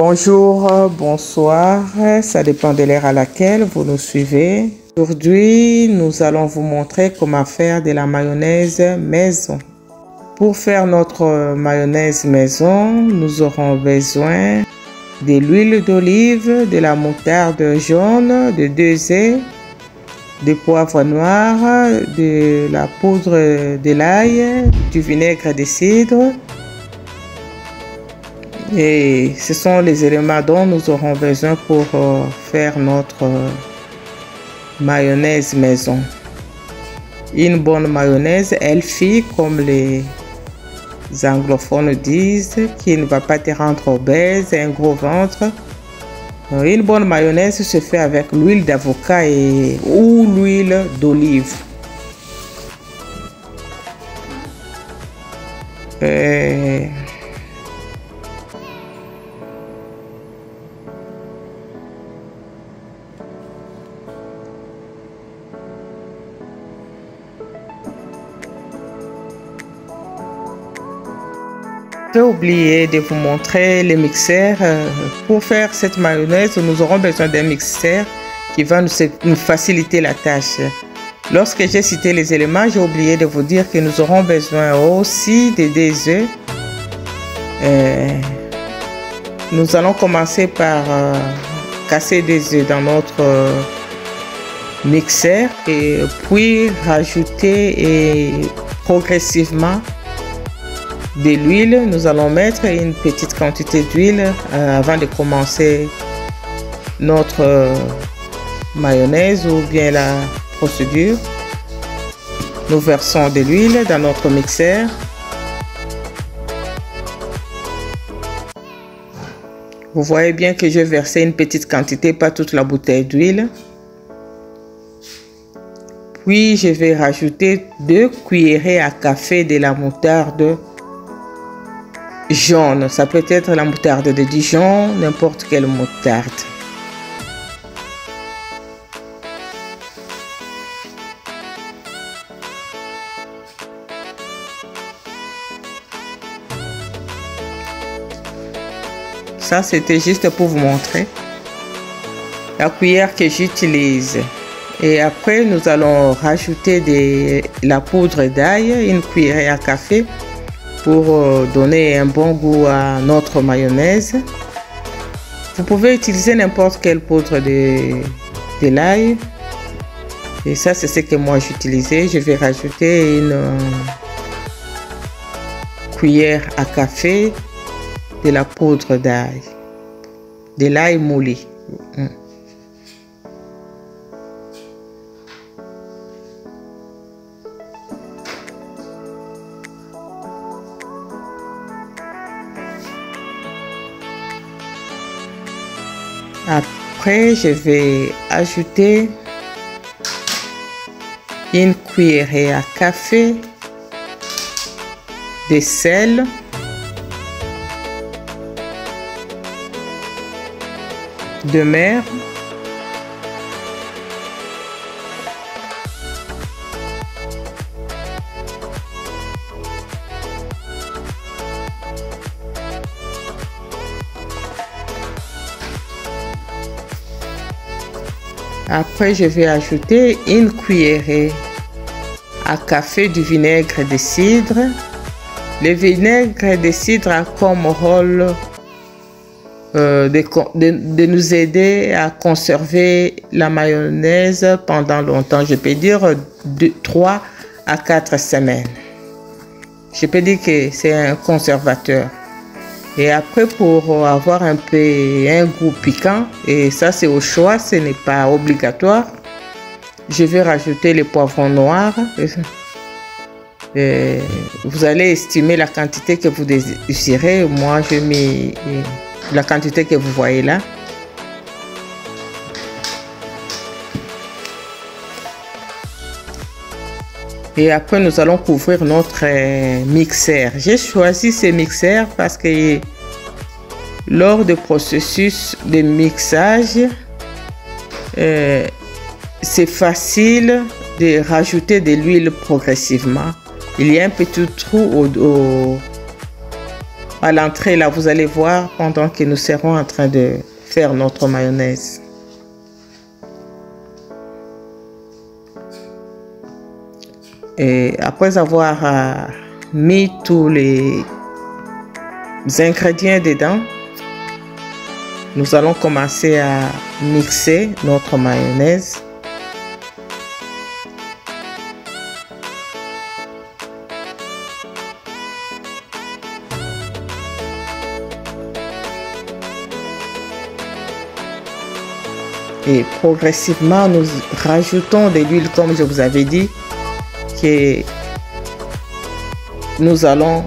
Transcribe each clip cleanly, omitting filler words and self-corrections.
Bonjour, bonsoir, ça dépend de l'heure à laquelle vous nous suivez. Aujourd'hui, nous allons vous montrer comment faire de la mayonnaise maison. Pour faire notre mayonnaise maison, nous aurons besoin de l'huile d'olive, de la moutarde jaune, de 2 œufs, du poivre noir, de la poudre de l'ail, du vinaigre de cidre. Et ce sont les éléments dont nous aurons besoin pour faire notre mayonnaise maison. Une bonne mayonnaise, elle fit comme les anglophones disent, qui ne va pas te rendre obèse et un gros ventre. Une bonne mayonnaise se fait avec l'huile d'avocat ou l'huile d'olive. J'ai oublié de vous montrer le mixeur. Pour faire cette mayonnaise, nous aurons besoin d'un mixeur qui va nous faciliter la tâche. Lorsque j'ai cité les éléments, j'ai oublié de vous dire que nous aurons besoin aussi de 2 œufs. Nous allons commencer par casser 2 œufs dans notre mixeur et puis rajouter progressivement de l'huile. Nous allons mettre une petite quantité d'huile avant de commencer notre mayonnaise ou bien la procédure. Nous versons de l'huile dans notre mixeur. Vous voyez bien que j'ai versé une petite quantité, pas toute la bouteille d'huile. Puis je vais rajouter 2 cuillerées à café de la moutarde jaune. Ça peut être la moutarde de Dijon, n'importe quelle moutarde. Ça, c'était juste pour vous montrer la cuillère que j'utilise. Et après, nous allons rajouter de la poudre d'ail, une cuillerée à café, pour donner un bon goût à notre mayonnaise. Vous pouvez utiliser n'importe quelle poudre de l'ail. Et ça, c'est ce que moi j'utilisais. Je vais rajouter une cuillère à café de la poudre d'ail, de l'ail moulu. Après, je vais ajouter une cuillerée à café de sel, de mer, après je vais ajouter une cuillerée à café du vinaigre de cidre. Le vinaigre de cidre a comme rôle de nous aider à conserver la mayonnaise pendant longtemps. Je peux dire 3 à 4 semaines. Je peux dire que c'est un conservateur. Et après, pour avoir un goût piquant, et ça c'est au choix, ce n'est pas obligatoire, je vais rajouter le poivron noir. Vous allez estimer la quantité que vous désirez. Moi, je mets la quantité que vous voyez là. Et après, nous allons couvrir notre mixeur. J'ai choisi ce mixeur parce que lors du processus de mixage, c'est facile de rajouter de l'huile progressivement. Il y a un petit trou à l'entrée, là, vous allez voir pendant que nous serons en train de faire notre mayonnaise. Et après avoir mis tous les ingrédients dedans, nous allons commencer à mixer notre mayonnaise. Et progressivement, nous rajoutons de l'huile, comme je vous avais dit, que nous allons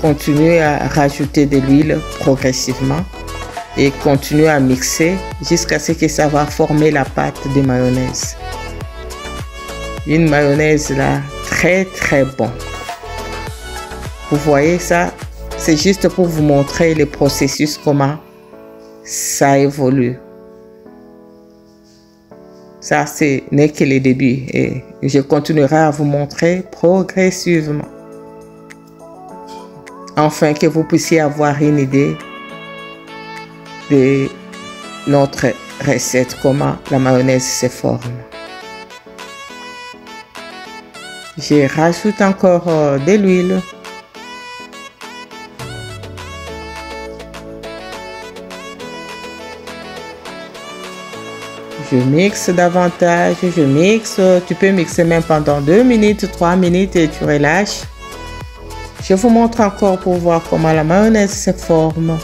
continuer à rajouter de l'huile progressivement et continuer à mixer jusqu'à ce que ça va former la pâte de mayonnaise. Une mayonnaise là, très bon. Vous voyez ça? C'est juste pour vous montrer le processus, comment ça évolue. Ça, ce n'est que le début et je continuerai à vous montrer progressivement. Afin que vous puissiez avoir une idée de notre recette, comment la mayonnaise se forme. Je rajoute encore de l'huile. Je mixe davantage, je mixe. Tu peux mixer même pendant 2 minutes, 3 minutes et tu relâches. Je vous montre encore pour voir comment la mayonnaise se forme.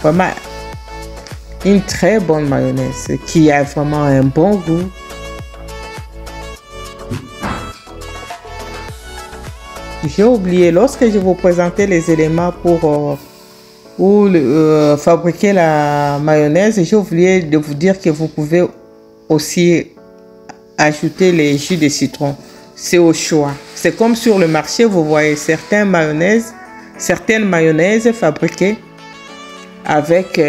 Vraiment une très bonne mayonnaise qui a vraiment un bon goût. J'ai oublié, lorsque je vous présentais les éléments pour fabriquer la mayonnaise, j'ai oublié de vous dire que vous pouvez aussi ajouter les jus de citron. C'est au choix. C'est comme sur le marché, vous voyez certaines mayonnaises fabriquées avec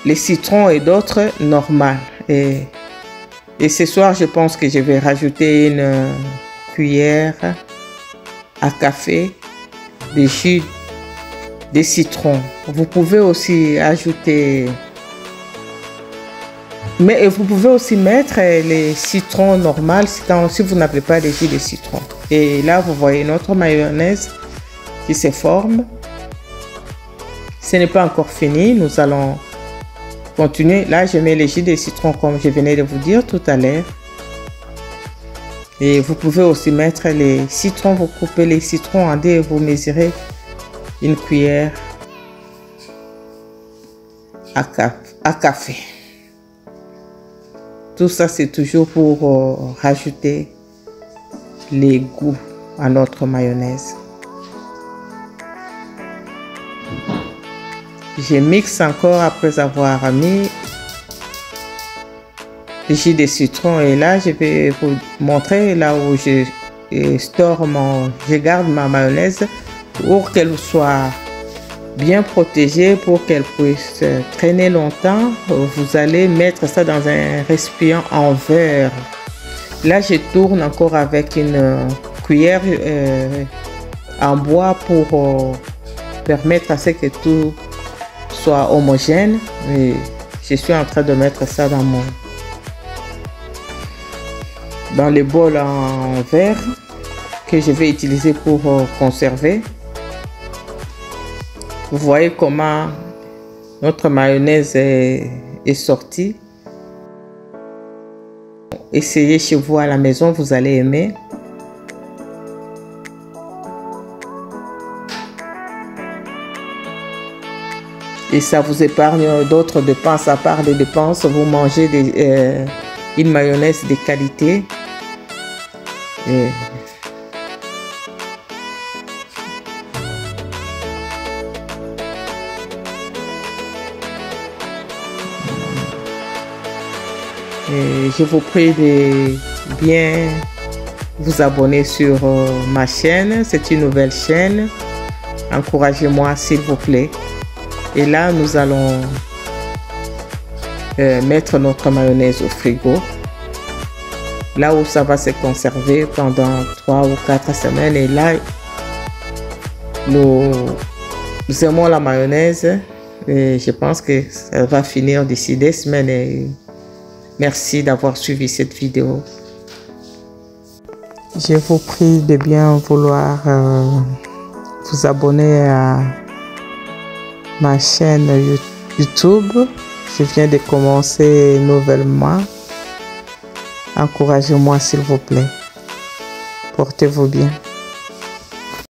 les citrons et d'autres normales. Et ce soir, je pense que je vais rajouter une cuillère à café de jus de citron. Vous pouvez aussi ajouter, mais vous pouvez aussi mettre les citrons normaux si vous n'avez pas de jus de citron. Et là, vous voyez notre mayonnaise qui se forme. Ce n'est pas encore fini, nous allons continuer. Là, je mets les jus de citron comme je venais de vous dire tout à l'heure. Et vous pouvez aussi mettre les citrons, vous coupez les citrons en deux et vous mesurez une cuillère à café. Tout ça, c'est toujours pour rajouter les goûts à notre mayonnaise. Je mixe encore après avoir mis le jus de citron et là, je vais vous montrer là où je garde ma mayonnaise pour qu'elle soit bien protégée, pour qu'elle puisse traîner longtemps. Vous allez mettre ça dans un récipient en verre. Là, je tourne encore avec une cuillère en bois pour permettre à ce que tout soit homogène. Et je suis en train de mettre ça dans les bols en verre que je vais utiliser pour conserver. Vous voyez comment notre mayonnaise est sortie. Essayez chez vous à la maison, vous allez aimer. Et ça vous épargne d'autres dépenses. À part des dépenses, vous mangez une mayonnaise de qualité. Et je vous prie de bien vous abonner sur ma chaîne. C'est une nouvelle chaîne. Encouragez-moi s'il vous plaît. Et là, nous allons mettre notre mayonnaise au frigo. Là où ça va se conserver pendant 3 ou 4 semaines. Et là, Nous aimons la mayonnaise et je pense que ça va finir d'ici des semaines. Et merci d'avoir suivi cette vidéo. Je vous prie de bien vouloir vous abonner à ma chaîne YouTube. Je viens de commencer nouvellement. Encouragez-moi s'il vous plaît. Portez-vous bien.